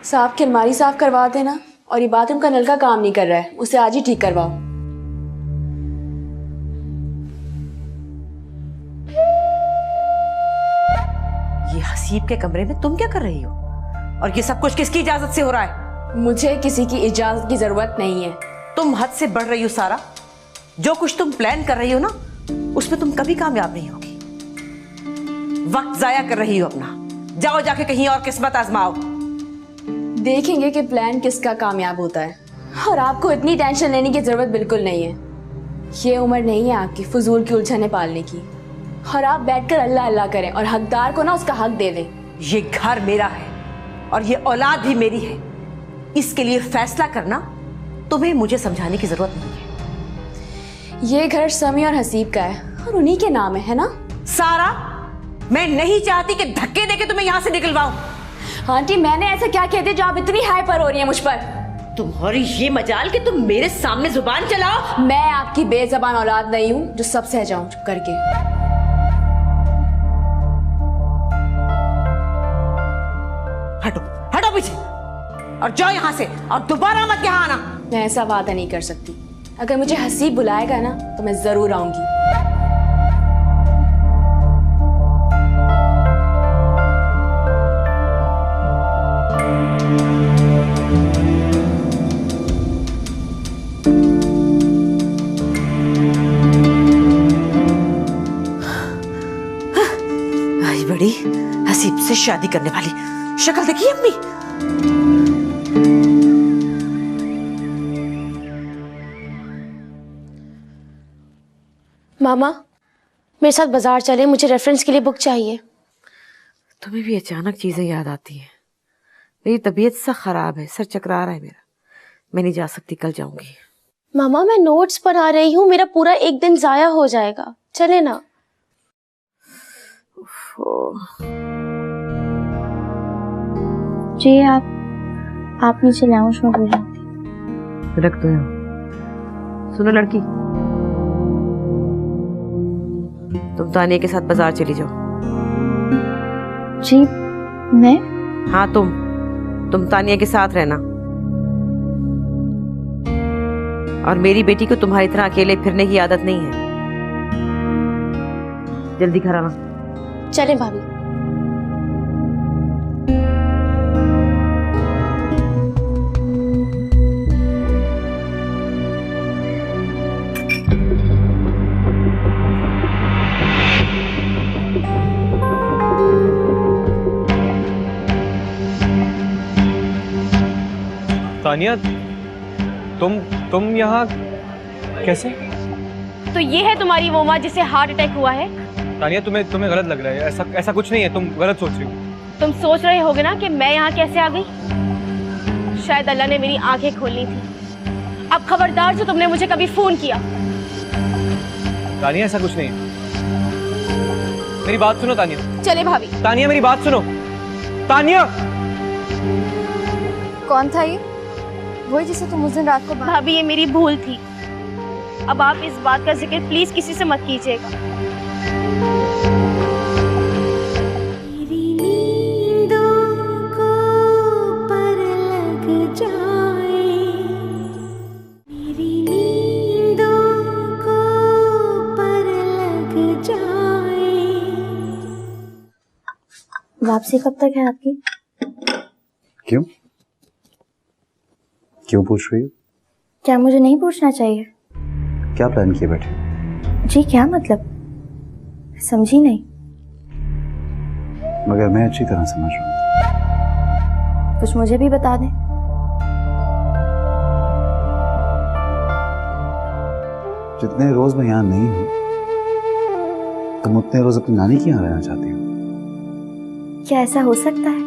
साहब की अलमारी साफ करवा देना, और ये बाथरूम का नल का काम नहीं कर रहा है, उसे आज ही ठीक करवाओ। ये हसीब के कमरे में तुम क्या कर रही हो? और ये सब कुछ किसकी इजाजत से हो रहा है? मुझे किसी की इजाजत की जरूरत नहीं है। तुम हद से बढ़ रही हो सारा। जो कुछ तुम प्लान कर रही हो ना, उसमें तुम कभी कामयाब नहीं होगी। वक्त जाया कर रही हो अपना। जाओ जाके कहीं और किस्मत आजमाओ। देखेंगे कि प्लान किसका कामयाब होता है। और आपको इतनी टेंशन लेने की जरूरत बिल्कुल नहीं है। ये उम्र नहीं है आपकी फजूल की उलझने पालने की। और आप बैठकर अल्लाह अल्लाह करें और हकदार को ना उसका हक दे दें। ये घर मेरा है और ये औलाद भी मेरी है। इसके लिए फैसला करना तुम्हें मुझे समझाने की जरूरत नहीं है। ये घर समी और हसीब का है और उन्हीं के नाम है ना? सारा, मैं नहीं चाहती कि धक्के देके तुम्हें यहां से निकलवाऊं। आंटी, मैंने ऐसा क्या कह दिया जो आप इतनी हाइपर हो रही है मुझ पर? तुम्हारी ये मजाल कि तुम मेरे सामने जुबान चलाओ। मैं आपकी बेजबान औलाद नहीं हूं जो सब सह जाऊं चुप करके। हटो हटो पीछे और जाओ यहां से, और दोबारा मत यहां आना। मैं ऐसा वादा नहीं कर सकती। अगर मुझे हसीब बुलाएगा ना तो मैं जरूर आऊंगी। आई बड़ी हसीब से शादी करने वाली, शक्ल देखिए अपनी। मामा, मेरे साथ बाजार चले, मुझे रेफरेंस के लिए बुक चाहिए। तुम्हें भी अचानक चीजें याद आती हैं। मेरी तबीयत सा खराब है, सर चकरा रहा है मेरा। मैं नहीं जा सकती, कल जाऊंगी। मामा, मैं नोट्स पढ़ा रही हूँ, मेरा पूरा एक दिन जाया हो जाएगा। चले ना। जी आप नीचे लाउंज में बोल रही थी। रख दो। सुनो लड़की, तुम तानिया के साथ बाजार चली जाओ। जी मैं? हाँ तुम तानिया के साथ रहना, और मेरी बेटी को तुम्हारी तरह अकेले फिरने की आदत नहीं है। जल्दी घर आना। चले भाभी। तानिया, तुम यहाँ कैसे? तो ये है तुम्हारी वो माँ जिसे हार्ट अटैक हुआ है? तानिया, तुम्हें गलत लग रहा है। ऐसा कुछ नहीं है, तुम गलत सोच रही हो। तुम सोच रहे होगे ना कि मैं यहाँ कैसे आ गई। शायद अल्लाह ने मेरी आंखें खोलनी थी। अब खबरदार जो तुमने मुझे कभी फोन किया। तानिया, ऐसा कुछ नहीं है। मेरी बात सुनो तानिया। चले भाभी। तानिया, मेरी बात सुनो। तानिया! कौन था ये? वही जिसे तुम उस दिन रात को भाभी, ये मेरी भूल थी। अब आप इस बात का जिक्र प्लीज किसी से मत कीजिएगा। वापसी कब तक है आपकी? क्यों क्यों पूछ रही हो? क्या मुझे नहीं पूछना चाहिए? क्या प्लान किए बैठे? जी क्या मतलब? समझी नहीं। मगर मैं अच्छी तरह समझ रहा हूँ। कुछ मुझे भी बता दें। जितने रोज मैं यहाँ नहीं हूँ, तुम उतने रोज अपनी नानी के यहाँ रहना चाहती हो। क्या ऐसा हो सकता है?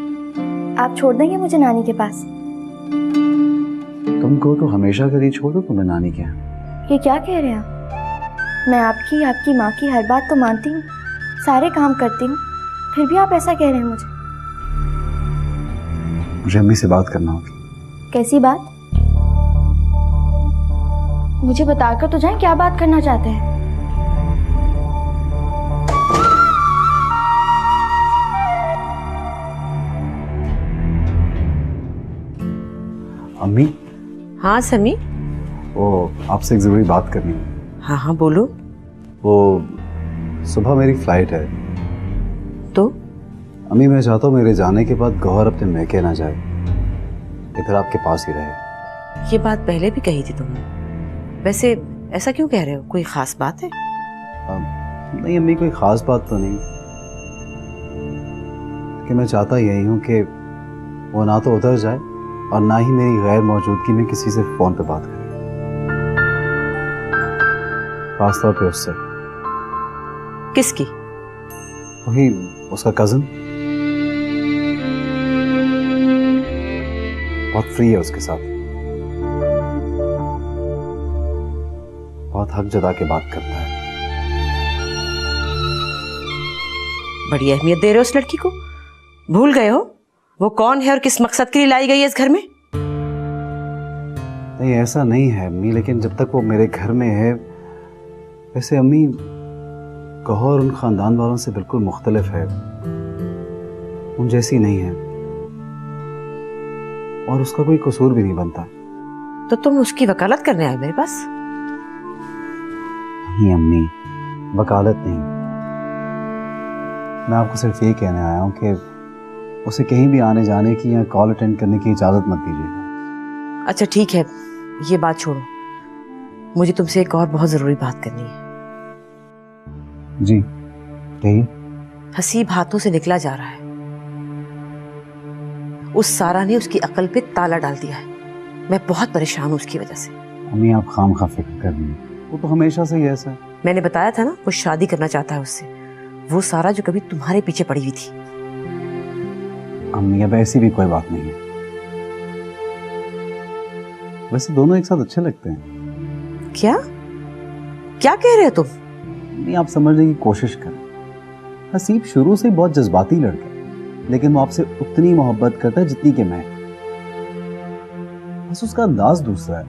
आप छोड़ देंगे मुझे नानी के पास? तुमको तो हमेशा के लिए छोड़ दो तुम्हें नानी के यहाँ। ये क्या कह रहे हैं आप? मैं आपकी माँ की हर बात तो मानती हूँ, सारे काम करती हूँ, फिर भी आप ऐसा कह रहे हैं मुझे। मुझे अम्मी से बात करना होगी। कैसी बात? मुझे बताकर तो जाएं, क्या बात करना चाहते हैं? अम्मी, हाँ समी। वो आपसे एक ज़रूरी बात करनी है। हाँ हाँ बोलो। वो सुबह मेरी फ्लाइट है। तो अम्मी, मैं चाहता हूँ मेरे जाने के बाद गौहर अपने मैके ना जाए, इधर आपके पास ही रहे। ये बात पहले भी कही थी तुमने। वैसे ऐसा क्यों कह रहे हो, कोई खास बात है? नहीं अम्मी, कोई ख़ास बात तो नहीं, कि मैं चाहता यही हूँ कि वो ना तो उधर जाए और ना ही मेरी गैर मौजूदगी में किसी से फ़ोन पे बात करे, खासतौर पे उससे। किसकी? वही उसका कज़न, बहुत फ्री है उसके साथ, बहुत हक जता के बात करता है। बड़ी अहमियत दे रहे हो उस लड़की को। भूल गए हो वो कौन है और किस मकसद के लिए लाई गई है इस घर में? नहीं ऐसा नहीं है अम्मी, लेकिन जब तक वो मेरे घर में है, वैसे अम्मी गौहर उन खानदान वालों से बिल्कुल मुख्तलिफ है, उन जैसी नहीं है, और उसका कोई कसूर भी नहीं बनता। तो तुम उसकी वकालत करने आए मेरे पास? नहीं अम्मी, वकालत नहीं, मैं आपको सिर्फ ये कहने आया हूँ कि उसे कहीं भी आने जाने की या कॉल अटेंड करने की इजाज़त मत दीजिएगा। अच्छा ठीक है, ये बात छोड़ो, मुझे तुमसे एक और बहुत जरूरी बात करनी है। जी कहिए। हसीब हाथों से निकला जा रहा है। उस सारा ने उसकी अकल पे ताला डाल दिया है। मैं बहुत परेशान हूँ उसकी वजह से। अम्मी आप खामखा फिक्र कर रही हैं, वो तो हमेशा से ही ऐसा है। मैंने बताया था ना, वो शादी करना चाहता है उससे, वो सारा जो कभी तुम्हारे पीछे पड़ी हुई थी। अम्मी अब ऐसी भी कोई बात नहीं है, वैसे दोनों एक साथ अच्छे लगते हैं। क्या क्या कह रहे हो तुम? नहीं आप समझने की कोशिश करें, हसीब शुरू से बहुत जज्बाती लड़का है, लेकिन वो आपसे उतनी मोहब्बत करता है जितनी कि मैं, बस उसका अंदाज दूसरा है।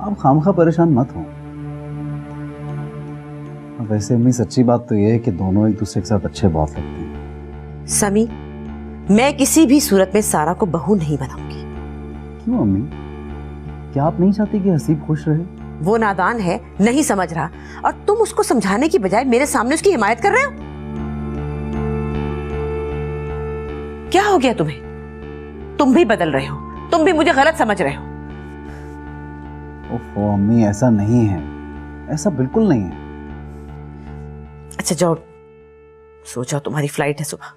आप खामखा परेशान मत हो। वैसे अम्मी सच्ची बात तो ये है कि दोनों एक दूसरे के साथ अच्छे बहुत लगते हैं। समी, मैं किसी भी सूरत में सारा को बहू नहीं बनाऊंगी। क्यों अम्मी, क्या आप नहीं चाहती कि हसीब खुश रहे? वो नादान है, नहीं समझ रहा, और तुम उसको समझाने की बजाय मेरे सामने उसकी हिमायत कर रहे हो। क्या हो गया तुम्हें? तुम भी बदल रहे हो, तुम भी मुझे गलत समझ रहे हो। ओहो अम्मी ऐसा नहीं है, ऐसा बिल्कुल नहीं है। अच्छा जाओ सो जाओ, तुम्हारी फ्लाइट है सुबह।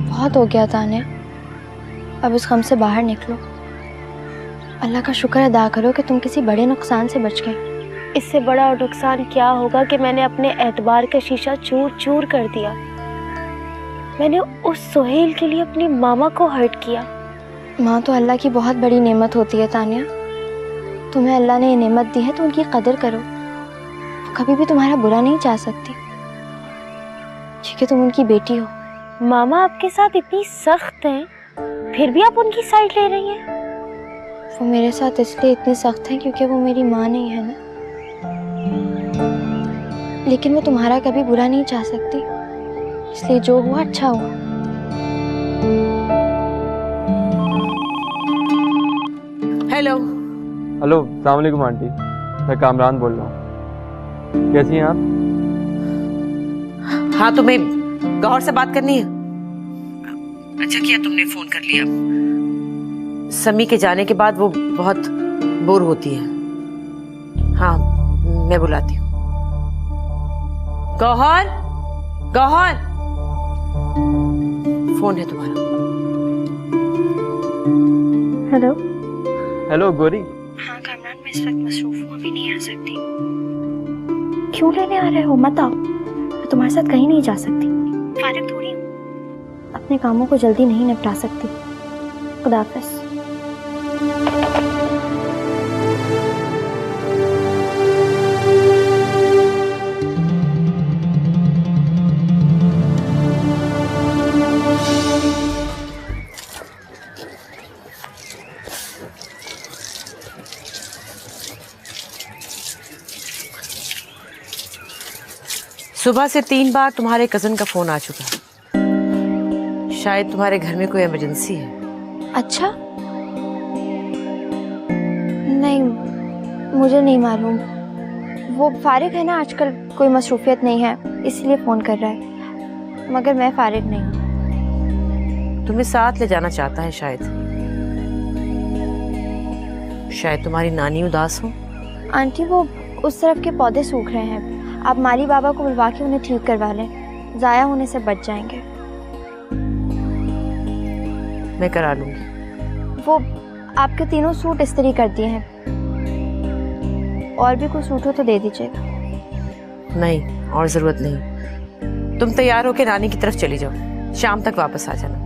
बहुत हो गया तान्या, अब इस गम से बाहर निकलो। अल्लाह का शुक्र अदा करो कि तुम किसी बड़े नुकसान से बच गए। इससे बड़ा नुकसान क्या होगा कि मैंने अपने एतबार का शीशा चूर चूर कर दिया। मैंने उस सुहेल के लिए अपनी मामा को हर्ट किया। माँ तो अल्लाह की बहुत बड़ी नेमत होती है तान्या, तुम्हें अल्लाह ने ये नेमत दी है तो उनकी कदर करो। वो कभी भी तुम्हारा बुरा नहीं चाह सकती, क्योंकि तुम उनकी बेटी हो। मामा आपके साथ इतनी सख्त हैं, फिर भी आप उनकी साइड ले रही हैं। वो मेरे साथ इसलिए इतनी सख्त है क्योंकि वो मेरी माँ नहीं है ना, लेकिन वो तुम्हारा कभी बुरा नहीं चाह सकती, इसलिए जो हुआ अच्छा हुआ। हेलो हेलो, अस्सलाम वालेकुम आंटी, मैं कामरान बोल रहा हूँ। कैसी हैं आप? हाँ, तुम्हें गौहर से बात करनी है? अच्छा किया तुमने फोन कर लिया। समी के जाने के बाद वो बहुत बोर होती है। हाँ मैं बुलाती हूँ। गौहर, गौहर, फोन है तुम्हारा। हेलो। हेलो गौरी। हाँ कामरान, मैं इस वक्त मसरूफ हूँ, अभी नहीं आ सकती। क्यों लेने आ रहे हो? मत आओ, मैं तुम्हारे साथ कहीं नहीं जा सकती, फारिग थोड़ी हूँ, अपने कामों को जल्दी नहीं निपटा सकती। खुदा हाफिज़। सुबह से 3 बार तुम्हारे कजन का फोन आ चुका है। शायद तुम्हारे घर में कोई इमरजेंसी है। अच्छा, नहीं, मुझे नहीं मालूम। वो फारिग है ना, आजकल कोई मसरूफियत नहीं है, इसलिए फ़ोन कर रहा है, मगर मैं फारिग नहीं हूँ। तुम्हें साथ ले जाना चाहता है शायद। शायद तुम्हारी नानी उदास हो। आंटी, वो उस तरफ के पौधे सूख रहे हैं, आप माली बाबा को बुलवा के उन्हें ठीक करवा लें, ज़ाया होने से बच जाएंगे। मैं करा लूंगी। वो आपके तीनों सूट इस्त्री कर दिए हैं, और भी कोई सूट हो तो दे दीजिएगा। नहीं, और जरूरत नहीं। तुम तैयार होकर नानी की तरफ चली जाओ, शाम तक वापस आ जाना।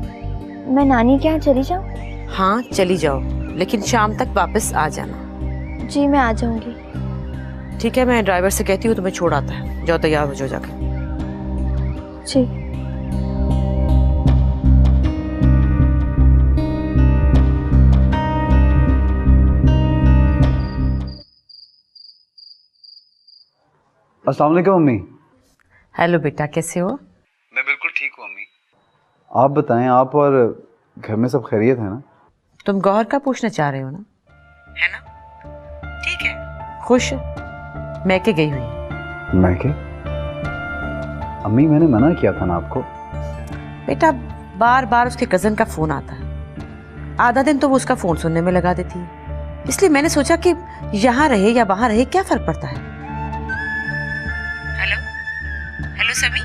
मैं नानी के यहाँ चली जाऊँ? हाँ चली जाओ, लेकिन शाम तक वापस आ जाना। जी, मैं आ जाऊँगी। ठीक है, मैं ड्राइवर से कहती हूँ तुम्हें छोड़ आता है। जाओ, तैयार हो जाओ जाकर। जी। अस्सलाम वालेकुम अम्मी। हेलो बेटा, कैसे हो? मैं बिल्कुल ठीक हूँ अम्मी। आप बताएं, आप और घर में सब खैरियत है ना? तुम गौहर का पूछना चाह रहे हो ना? है ना? ठीक है। खुश? मैके गई हुई। मैके? अम्मी, मैंने मना किया था ना आपको। बेटा, बार बार उसके कजन का फोन आता है। आधा दिन तो वो उसका फोन सुनने में लगा देती है, इसलिए मैंने सोचा कि यहाँ रहे या वहां रहे, क्या फर्क पड़ता है। हेलो हेलो समी,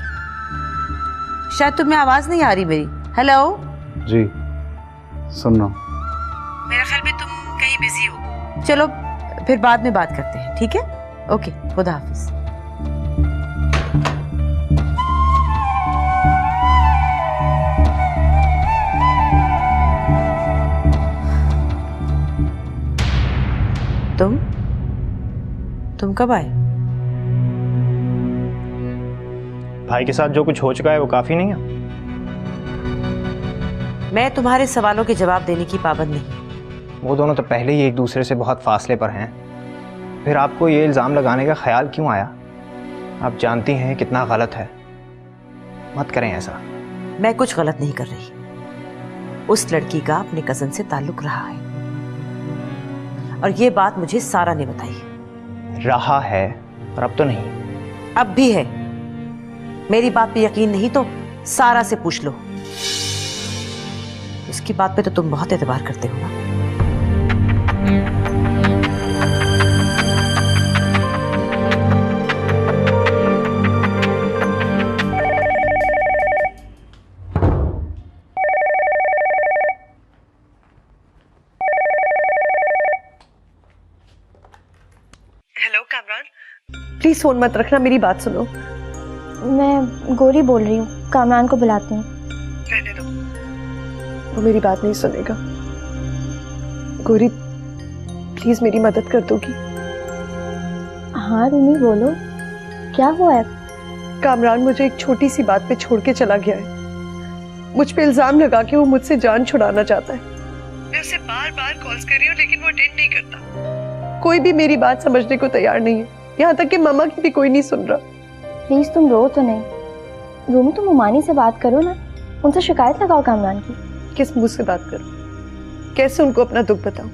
शायद तुम्हें आवाज नहीं आ रही मेरी। हेलो जी, सुन रहा हूँ। मेरा ख्याल में तुम कहीं बिजी हो। चलो फिर बाद में बात करते हैं, ठीक है? ओके, खुदा हाफिज। तुम कब आए? भाई के साथ जो कुछ हो चुका है वो काफी नहीं है। मैं तुम्हारे सवालों के जवाब देने की पाबंद नहीं। वो दोनों तो पहले ही एक दूसरे से बहुत फासले पर हैं, फिर आपको ये इल्ज़ाम लगाने का ख्याल क्यों आया? आप जानती हैं कितना गलत है, मत करें ऐसा। मैं कुछ गलत नहीं कर रही। उस लड़की का अपने कजन से ताल्लुक रहा है, और ये बात मुझे सारा ने बताई। रहा है, और अब तो नहीं। अब भी है। मेरी बात पे यकीन नहीं तो सारा से पूछ लो। उसकी बात पे तो तुम बहुत एतबार करते हो ना। हेलो कामरान, प्लीज फोन मत रखना, मेरी बात सुनो। मैं गोरी बोल रही हूँ, कामरान को बुलाती हूँ। रहने दो, वो मेरी बात नहीं सुनेगा। गोरी, प्लीज मेरी मदद कर दोगी? हाँ रूमी, बोलो, क्या हुआ है? कामरान मुझे एक छोटी सी बात पे छोड़ के चला गया है। मुझ पे इल्जाम लगा के वो मुझसे जान छुड़ाना चाहता है। मैं उसे बार बार कॉल्स कर रही हूँ, लेकिन वो अटेंड नहीं करता। कोई भी मेरी बात समझने को तैयार नहीं है, यहाँ तक कि मामा की भी कोई नहीं सुन रहा। प्लीज तुम रो तो नहीं। रूमी, तुम उमानी से बात करो ना, उनसे शिकायत लगाओ कामरान की। किस मुंह से बात करूं? कैसे उनको अपना दुख बताऊं?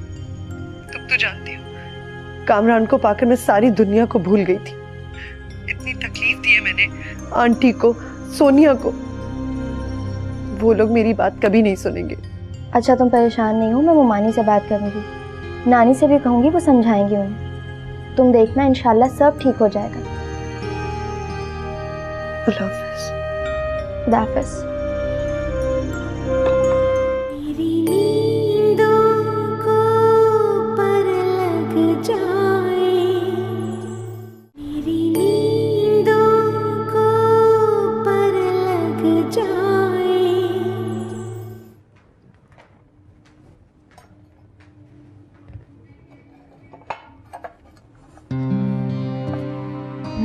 तुम तो जानती हो, कामरान को पाकर मैं सारी दुनिया को भूल गई थी। इतनी तकलीफ दी है मैंने आंटी को, सोनिया को। वो लोग मेरी बात कभी नहीं सुनेंगे। अच्छा, तुम परेशान नहीं हो, मैं उमानी से बात करूंगी, नानी से भी कहूंगी, वो समझाएंगी उन्हें। तुम देखना, इंशाल्लाह सब ठीक हो जाएगा। अल्लाह हाफ़िज़। खुदा हाफ़िज़।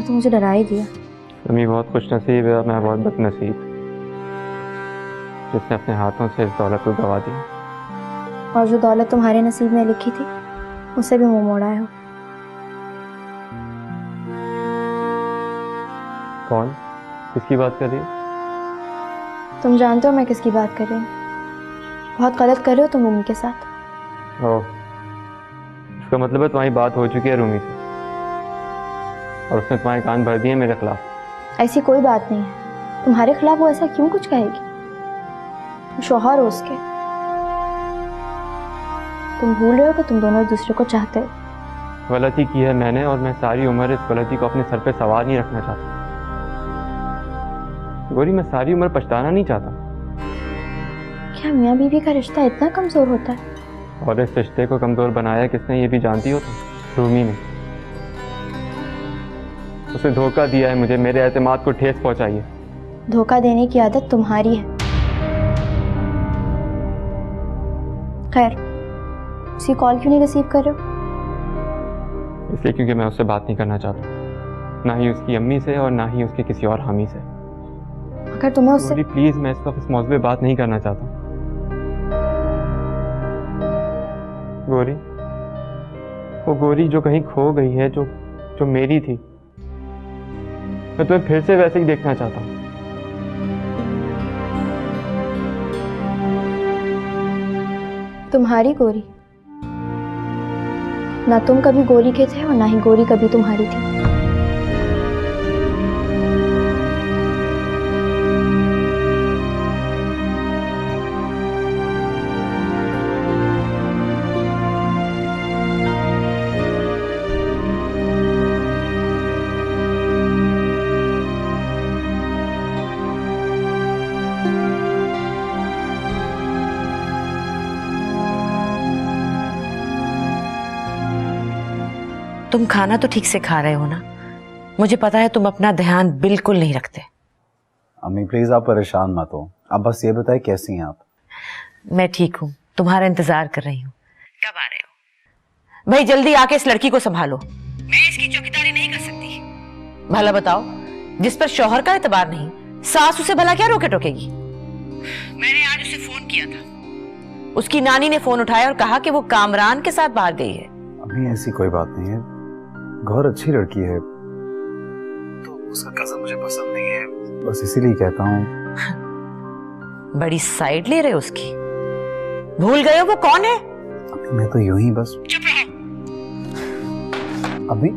तो मुझे डरा ही दिया। अम्मी बहुत खुश नसीब है और मैं बहुत बदनसीब, जिसने अपने हाथों से इस दौलत को गवा दिया। और जो दौलत तुम्हारे नसीब में लिखी थी, उसे भी मुंह मोड़ा हो। कौन? किसकी बात कर रही है? तुम जानते हो मैं किसकी बात कर रही हूँ। बहुत गलत कर रहे हो तुम रूमी के साथ। ओह, इसका मतलब है तुम्हारी बात हो चुकी है रूमी से और उसने तुम्हारे कान भर दिए मेरे खिलाफ। ऐसी कोई बात नहीं है, तुम्हारे खिलाफ वो ऐसा क्यों कुछ कहेगी? तुम शौहर हो उसके। तुम भूल रहे हो कि तुम दोनों एक दूसरे को चाहते हो। गलती की है मैंने और मैं सारी उम्र इस गलती को अपने सर पे सवार नहीं रखना चाहता। गौरी, मैं सारी उम्र पछताना नहीं चाहता। क्या मियाँ बीवी का रिश्ता इतना कमजोर होता है? और इस रिश्ते को कमजोर बनाया किसने, ये भी जानती हो तुम? रूमी ने। उसने धोखा दिया है मुझे, मेरे एतमाद को ठेस पहुंचाई है। धोखा देने की आदत तुम्हारी है। खैर, उसकी कॉल क्यों नहीं रिसीव कर रहे हो? इसलिए क्योंकि मैं उससे बात नहीं करना चाहता, ना ही उसकी अम्मी से और ना ही उसके किसी और हामी से। अगर तुम्हें उससे गौरी प्लीज, मैं इस वक्त इस मौजूद पे बात नहीं करना चाहता। गौरी, वो गौरी जो कहीं खो गई है, जो मेरी थी, मैं तुम्हें फिर से वैसे ही देखना चाहता हूँ। तुम्हारी गोरी? ना तुम कभी गोरी के थे और ना ही गोरी कभी तुम्हारी थी। तुम खाना तो ठीक से खा रहे हो ना? मुझे पता है तुम अपना ध्यान बिल्कुल नहीं रखते। अम्मी प्लीज आप परेशान मत हो, आप बस ये बताएं कैसी हैं आप? मैं ठीक हूँ, तुम्हारा इंतजार कर रही हूँ। कब आ रहे हो? भाई जल्दी आके इस लड़की को संभालो। मैं इसकी चौकीदारी नहीं कर सकती। भला बताओ, जिस पर शौहर का एतबार नहीं, सास उसे भला क्या रोके टोकेगी? मैंने आज उसे फोन किया था, उसकी नानी ने फोन उठाया और कहा कि वो कामरान के साथ बाहर गई है। अम्मी ऐसी कोई बात नहीं है, गौर अच्छी लड़की है, तो उसका कजन मुझे पसंद नहीं है, बस इसीलिए कहता हूँ। बड़ी साइड ले रहे हो उसकी। भूल गए हो वो कौन है? अभी मैं तो यूं ही बस। चुप रहो। अभी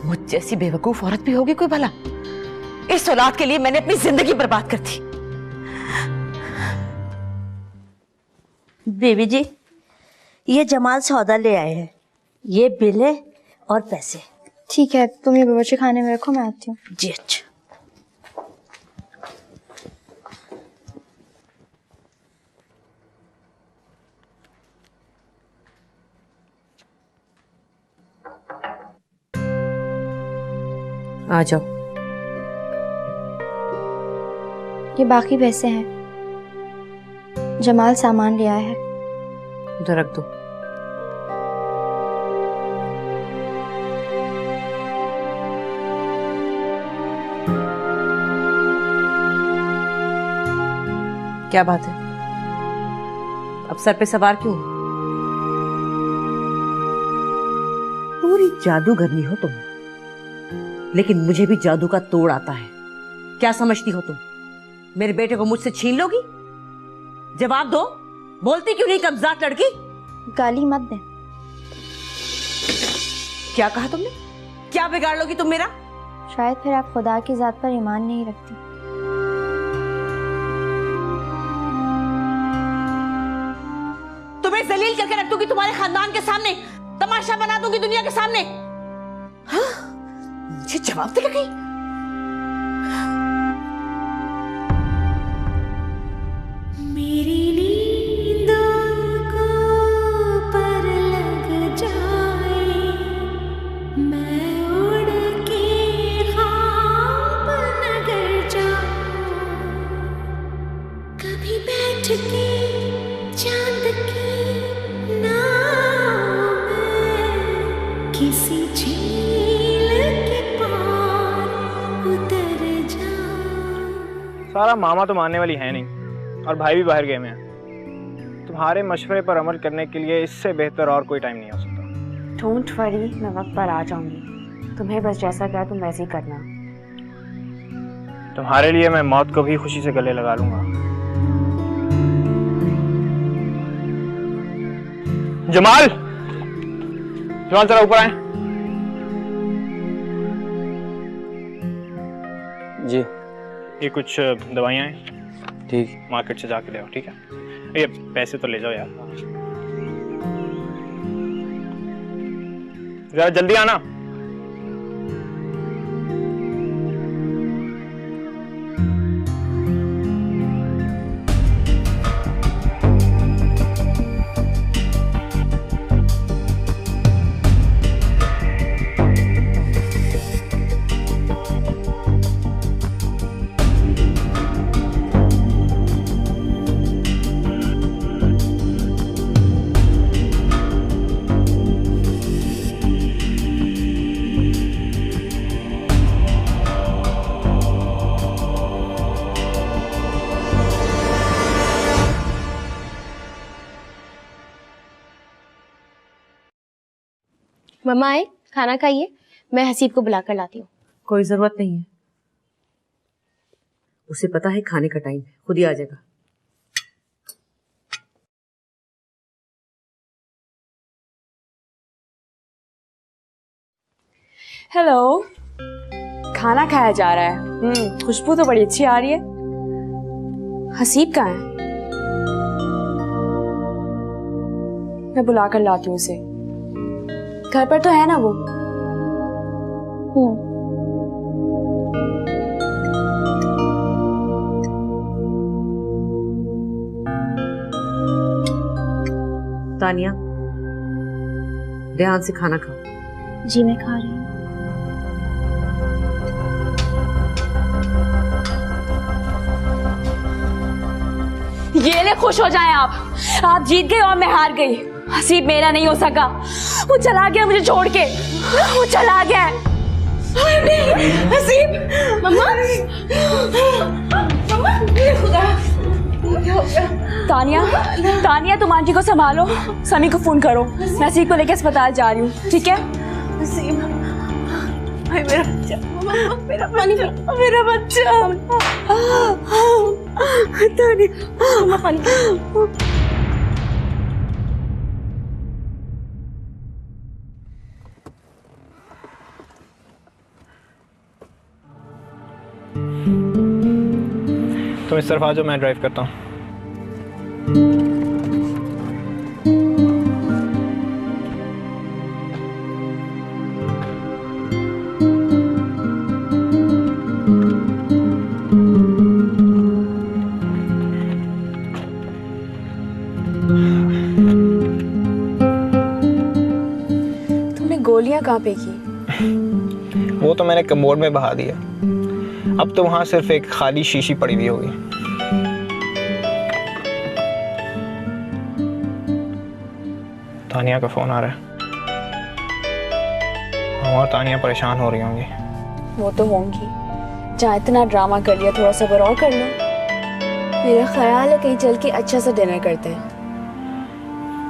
मुझ जैसी बेवकूफ औरत भी होगी कोई भला? इस औलाद के लिए मैंने अपनी जिंदगी बर्बाद कर दी। बेबी जी, ये जमाल सौदा ले आए हैं, ये बिल है और पैसे। ठीक है, तुम ये बच्चे खाने में रखो, मैं आती हूँ। जी अच्छा। आ जाओ। ये बाकी पैसे हैं, जमाल सामान ले आया है। उधर रख दो। क्या बात है? अब सर पे सवार क्यों? पूरी जादूगरनी हो तुम, लेकिन मुझे भी जादू का तोड़ आता है। क्या समझती हो तुम? मेरे बेटे को मुझसे छीन लोगी? जवाब दो, बोलती क्यों नहीं कमजात लड़की? गाली मत दे। क्या कहा तुमने? क्या बिगाड़ लोगी तुम मेरा? शायद फिर आप खुदा की जात पर ईमान नहीं रखती। तुम्हें जलील करके रख दूंगी तुम्हारे खानदान के सामने, तमाशा बना दूंगी दुनिया के सामने। हाँ? मुझे जवाब दे लगी। मेरी नींदों को पर लग जाए, मैं उड़ के ख्वाब नगर जाऊं, कभी बैठ के चांद की नाव में किसी झील के पार उतर जाऊं। सारा मामा तो मानने वाली है नहीं और भाई भी बाहर गए हैं। तुम्हारे मशवरे पर अमल करने के लिए इससे बेहतर और कोई टाइम नहीं हो सकता। डोंट वरी, मैं वक्त पर आ जाऊंगी। तुम्हें बस जैसा कहा तुम वैसे ही करना। तुम्हारे लिए मैं मौत को भी खुशी से गले लगा लूंगा। जमाल, जमाल जरा ऊपर आए। जी। ये कुछ दवाइयाँ हैं, ठीक। मार्केट से जाके ले आओ, ठीक है? ये पैसे तो ले जाओ यार, जरा जल्दी आना। मम्मा आए, खाना खाइए, मैं हसीब को बुला कर लाती हूँ। कोई जरूरत नहीं है, उसे पता है खाने का टाइम है, खुद ही आ जाएगा। हेलो, खाना खाया जा रहा है। खुशबू तो बड़ी अच्छी आ रही है। हसीब कहाँ है? मैं बुला कर लाती हूँ उसे। घर पर तो है ना वो? तानिया, ध्यान से खाना खाओ। जी मैं खा रही हूँ। ये ले, खुश हो जाएं आप जीत गए और मैं हार गई। हसीब मेरा नहीं हो सका, वो चला गया मुझे छोड़ के, वो चला गया। हसीब, मम्मा, खुदा, तानिया, तानिया तुम आंटी को संभालो, समी को फोन करो, मैं हसीब को लेकर अस्पताल जा रही हूँ, ठीक है? हसीब, भाई मेरा बच्चा, मेरा बच्चा, मेरा बच्चा, तानिया, मम्मा पानी। तुम इस तरफ आ जाओ, मैं ड्राइव करता हूँ। तुमने गोलियां कहाँ पे की? वो तो मैंने कमोड में बहा दिया, अब तो वहां सिर्फ एक खाली शीशी पड़ी हुई होगी। तानिया का फोन आ रहा है, और तानिया परेशान हो रही होंगी। वो तो होंगी, जहाँ इतना ड्रामा कर लिया, थोड़ा सब्र और कर लो। मेरा ख्याल है कहीं चल के अच्छा सा डिनर करते हैं।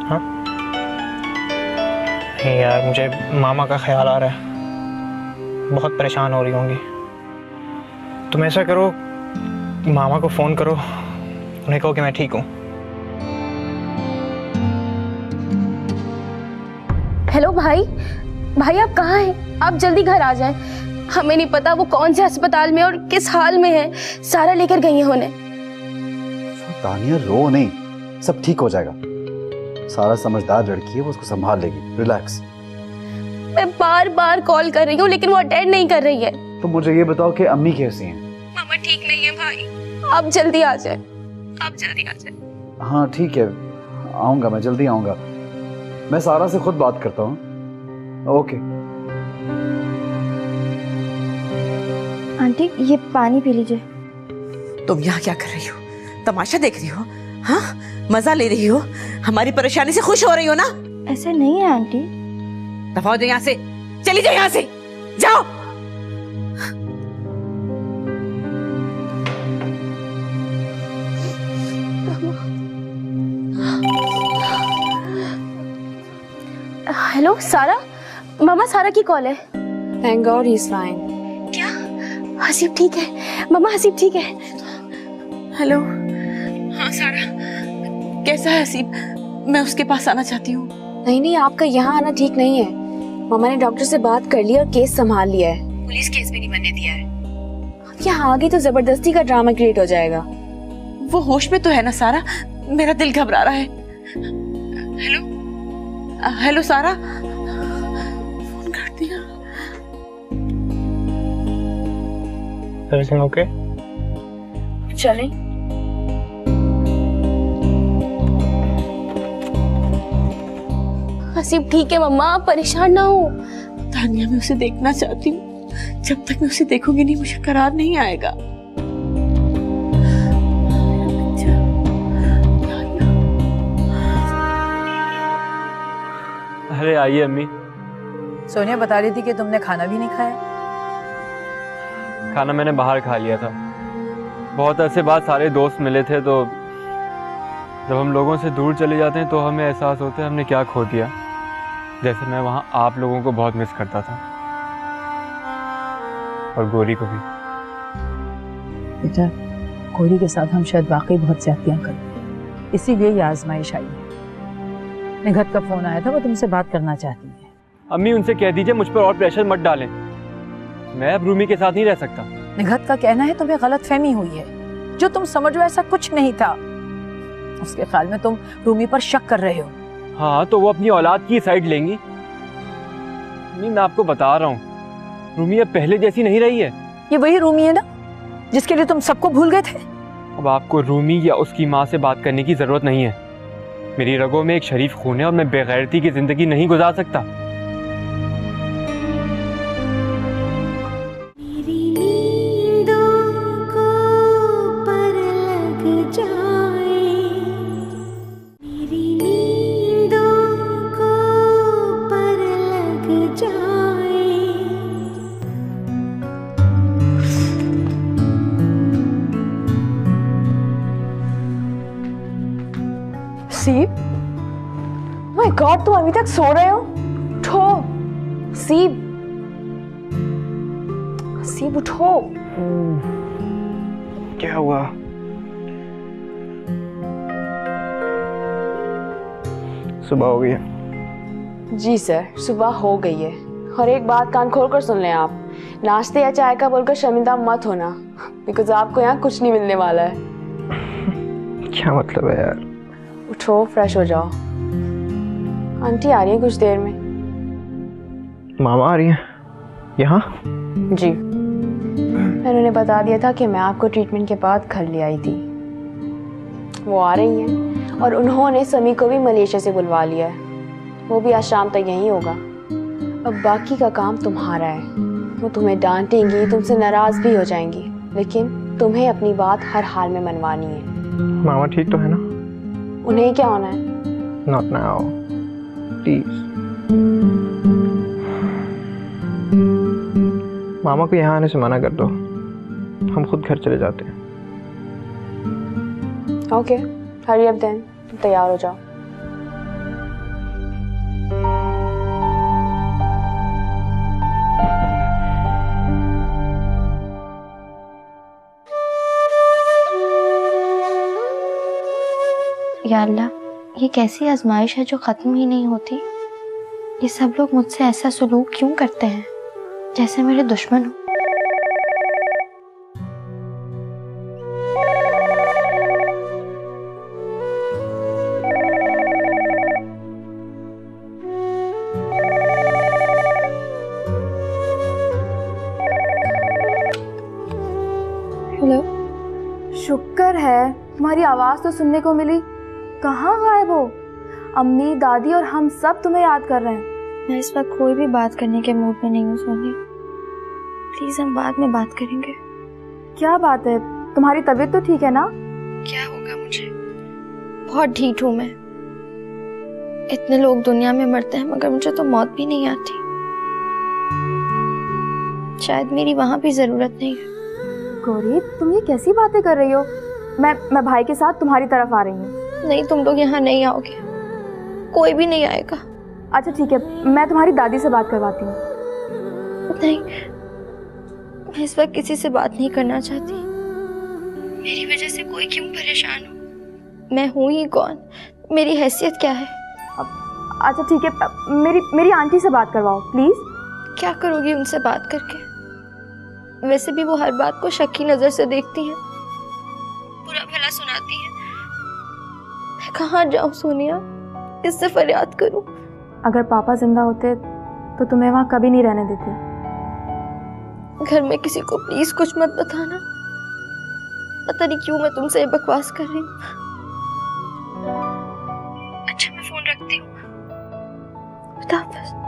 हाँ? नहीं यार, मुझे मामा का ख्याल आ रहा है, बहुत परेशान हो रही होंगी। तुम ऐसा करो, मामा को फोन करो, उन्हें कहो कि मैं ठीक हूँ। हेलो भाई, भाई आप कहाँ हैं? आप जल्दी घर आ जाएं। हमें नहीं पता वो कौन से अस्पताल में और किस हाल में है। सारा लेकर गई है उन्हें। तानिया रो नहीं, सब ठीक हो जाएगा। सारा समझदार लड़की है, वो उसको संभाल लेगी, रिलैक्स। मैं बार बार कॉल कर रही हूँ लेकिन वो अटेंड नहीं कर रही है। तो मुझे ये बताओ कि अम्मी कैसी हैं? मामा ठीक नहीं है भाई, आप जल्दी आ जाए, आप जल्दी आ जाए। हाँ ठीक है, आऊंगा, मैं जल्दी आऊंगा। मैं सारा से खुद बात करता हूँ। ओके। आंटी ये पानी पी लीजिए। तुम यहाँ क्या कर रही हो? तमाशा देख रही हो? हाँ, मजा ले रही हो? हमारी परेशानी से खुश हो रही हो ना? ऐसा नहीं है आंटी। दफा हो जाओ यहाँ से, चली जाओ यहाँ से, जाओ। हेलो सारा, मामा सारा की कॉल है। Thank God he is fine. क्या हसीब ठीक है? मामा हसीब ठीक है? हेलो, हाँ सारा, कैसा है हसीब? मैं उसके पास आना चाहती हूँ। नहीं नहीं, आपका यहाँ आना ठीक नहीं है। मामा ने डॉक्टर से बात कर ली और केस संभाल लिया है। पुलिस केस भी नहीं बनने दिया है। यहाँ आ गई तो जबरदस्ती का ड्रामा क्रिएट हो जाएगा। वो होश में तो है ना सारा? मेरा दिल घबरा रहा है। हेलो हेलो सारा, फोन कर दिया। Everything okay? चलें? हसीब ठीक है मम्मा, आप परेशान ना हो। तानिया, मैं उसे देखना चाहती हूँ। जब तक मैं उसे देखूंगी नहीं, मुझे करार नहीं आएगा। अरे आइए अम्मी। सोनिया बता रही थी कि तुमने खाना भी नहीं खाया। खाना मैंने बाहर खा लिया था। बहुत अरसे बाद सारे दोस्त मिले थे, तो जब हम लोगों से दूर चले जाते हैं तो हमें एहसास होता है हमने क्या खो दिया। जैसे मैं वहाँ आप लोगों को बहुत मिस करता था, और गौरी को भी। बेटा, गौरी के साथ हम शायद वाकई बहुत ज्यादतियां कर, इसीलिए ये आजमाइश आई है। निघत का फोन आया था, वो तुमसे बात करना चाहती है। अम्मी, उनसे कह दीजिए मुझ पर और प्रेशर मत डालें। मैं अब रूमी के साथ नहीं रह सकता। निघत का कहना है तुम्हें गलतफहमी हुई है। जो तुम समझ रहे हो ऐसा कुछ नहीं था। उसके ख्याल में तुम रूमी पर शक कर रहे हो। हाँ, तो वो अपनी औलाद की साइड लेंगी। नहीं, मैं आपको बता रहा हूँ, रूमी अब पहले जैसी नहीं रही है। ये वही रूमी है ना जिसके लिए तुम सबको भूल गए थे? अब आपको रूमी या उसकी माँ से बात करने की जरूरत नहीं है। मेरी रगों में एक शरीफ खून है और मैं बेगैरती की जिंदगी नहीं गुजार सकता। मेरी नींदों को पर लग जाए, मेरी नींदों को पर लग जाए। सीब, माय गॉड, तुम अभी तक सो रहे हो? उठो सीब, सीब उठो। क्या हुआ? सुबह हो गई है? जी सर, सुबह हो गई है। और एक बात कान खोल कर सुन लें आप, नाश्ते या चाय का बोलकर शर्मिंदा मत होना, बिकॉज आपको यहाँ कुछ नहीं मिलने वाला है। क्या मतलब है यार? उठो, फ्रेश हो जाओ। आंटी आ रही है कुछ देर में। मामा आ रही है यहाँ? जी, मैंने उन्हें बता दिया था कि मैं आपको ट्रीटमेंट के बाद घर ले आई थी। वो आ रही हैं और उन्होंने समी को भी मलेशिया से बुलवा लिया है। वो भी आज शाम तक यहीं होगा। अब बाकी का काम तुम्हारा है। वो तुम्हें डांटेंगी, तुमसे नाराज भी हो जाएंगी, लेकिन तुम्हें अपनी बात हर हाल में मनवानी है। मामा ठीक तो है ना? उन्हें क्या होना है? Not now please. मामा को यहाँ आने से मना कर दो, हम खुद घर चले जाते हैं। ओके, हरी अप देन, तुम तैयार हो जाओ। या अल्लाह, ये कैसी आजमाइश है जो ख़त्म ही नहीं होती। ये सब लोग मुझसे ऐसा सलूक क्यों करते हैं जैसे मेरे दुश्मन हो। हेलो, शुक्र है तुम्हारी आवाज़ तो सुनने को मिली। कहाँ गायब हो? अम्मी, दादी और हम सब तुम्हें याद कर रहे हैं। मैं इस वक्त कोई भी बात करने के मूड में नहीं हूँ सोनी। प्लीज हम बाद में बात करेंगे। क्या बात है? तुम्हारी तबीयत तो ठीक है ना? क्या होगा मुझे? बहुत ढीठ हूँ मैं। इतने लोग दुनिया में मरते हैं मगर मुझे तो मौत भी नहीं आती। शायद मेरी वहाँ भी जरूरत नहीं है। गौरी, तुम ये कैसी बातें कर रही हो? मैं भाई के साथ तुम्हारी तरफ आ रही हूँ। नहीं, तुम लोग यहाँ नहीं आओगे, कोई भी नहीं आएगा। अच्छा ठीक है, मैं तुम्हारी दादी से बात करवाती हूँ। नहीं, मैं इस वक्त किसी से बात नहीं करना चाहती। मेरी वजह से कोई क्यों परेशान हो? मैं हूँ ही कौन? मेरी हैसियत क्या है? अच्छा ठीक है, मेरी आंटी से बात करवाओ प्लीज। क्या करोगी उनसे बात करके? वैसे भी वो हर बात को शक की नजर से देखती हैं, बुरा भला सुनाती हैं। मैं कहाँ जाऊँ सोनिया, इससे फरियाद करूँ? अगर पापा जिंदा होते तो तुम्हें वहाँ कभी नहीं रहने देते। घर में किसी को प्लीज कुछ मत बताना। पता नहीं क्यों मैं तुमसे ये बकवास कर रही हूँ। अच्छा मैं फोन रखती हूँ। खुदा हाफिज़।